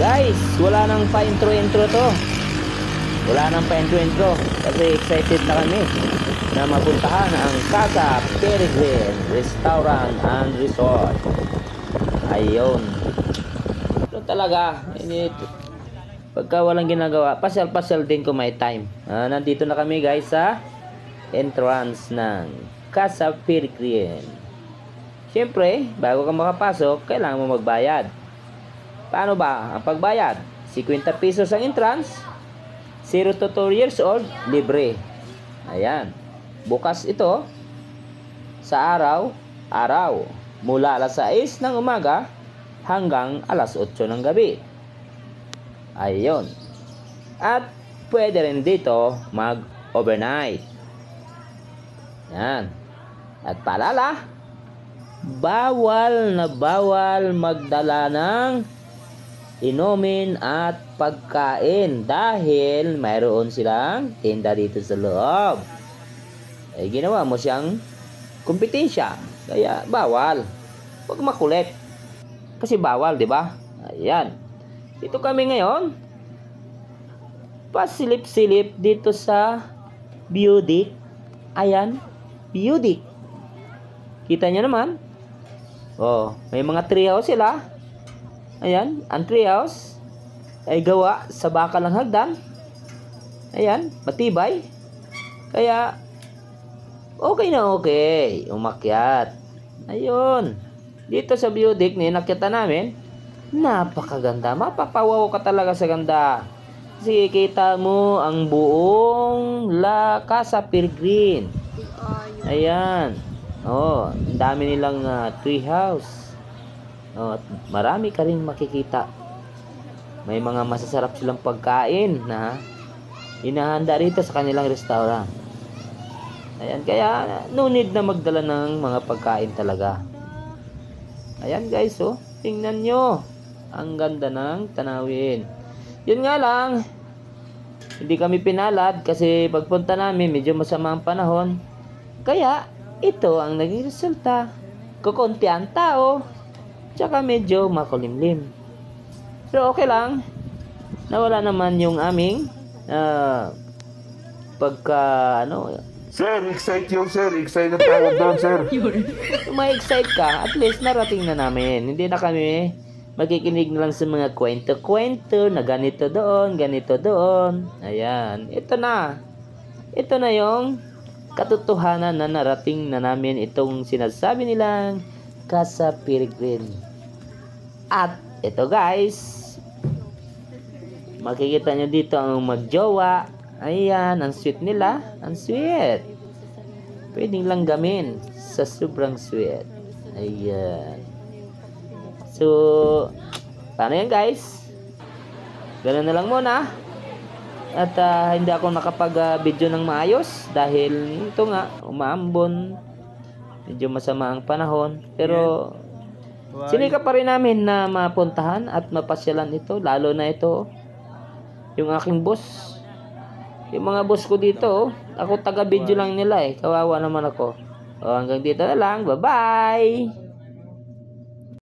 Guys, wala nang pa-intro-intro to. Wala nang pa-intro-intro kasi excited na kami na mapuntahan ang Casa Peregrine Restaurant and Resort. Ayun. Ito talaga, pagka walang ginagawa, pasyal-pasyal din ko may time. Nandito na kami guys sa entrance ng Casa Peregrine. Siyempre, bago ka makapasok, kailangan mo magbayad. Paano ba ang pagbayad? 50 pesos ang entrance, 0 to 2 years old, libre. Ayan. Bukas ito sa araw-araw mula alas 6 ng umaga hanggang alas 8 ng gabi. Ayun. At pwede rin dito mag-overnight. Yan. At paalala, bawal na bawal magdala ng inumin at pagkain dahil mayroon silang tinda dito sa loob. Ay ginawa mo siyang kompetensya. Kaya bawal. Huwag makulit. Kasi bawal, di ba? Ayan. Dito kami ngayon. Pasilip-silip dito sa Beaudic. Ayan. Beaudic. Kita nyo naman. Oh, may mga treehouse sila. Ayan, ang treehouse ay gawa sa bakal ng hagdan. Ayan, matibay. Kaya, okay na okay. Umakyat. Ayun. Dito sa Beaudic na inakyatan namin, napakaganda. Mapapawaw ka talaga sa ganda. Kasi kita mo ang buong La Casa Peregrine. Ayan. Oh, ang dami nilang treehouse. Oh, marami ka rin makikita. May mga masasarap silang pagkain na inahanda rito sa kanilang restaurant. Ayan, kaya no need na magdala ng mga pagkain talaga. Ayan guys, oh, tingnan nyo. Ang ganda ng tanawin. Yun nga lang, hindi kami pinalad kasi pagpunta namin medyo masama ang panahon. Kaya ito ang naging resulta. Kukunti ang tao. Tsaka medyo makulimlim. Pero okay lang. Nawala naman yung aming Sir, excite yung sir. Excited tayo doon, sir. Kung ma-excite ka, at least narating na namin. Hindi na kami makikinig na lang sa mga kwento-kwento na ganito doon. Ayan. Ito na. Ito na yung katotohanan na narating na namin itong sinasabi nilang Casa Peregrine. At ito guys, makikita nyo dito ang magjowa. Ayan, ang sweet nila. Ang sweet. Pwedeng langgamin sa sobrang sweet. Ayan. So, paano yan guys? Ganun na lang muna. At hindi ako nakapag-video ng maayos dahil ito nga, umaambon. Medyo masama ang panahon. Pero sinika pa rin namin na mapuntahan at mapasyalan ito. Lalo na ito, yung aking boss. Yung mga boss ko dito, ako taga-video lang nila eh. Kawawa naman ako. Hanggang dito na lang. Bye-bye!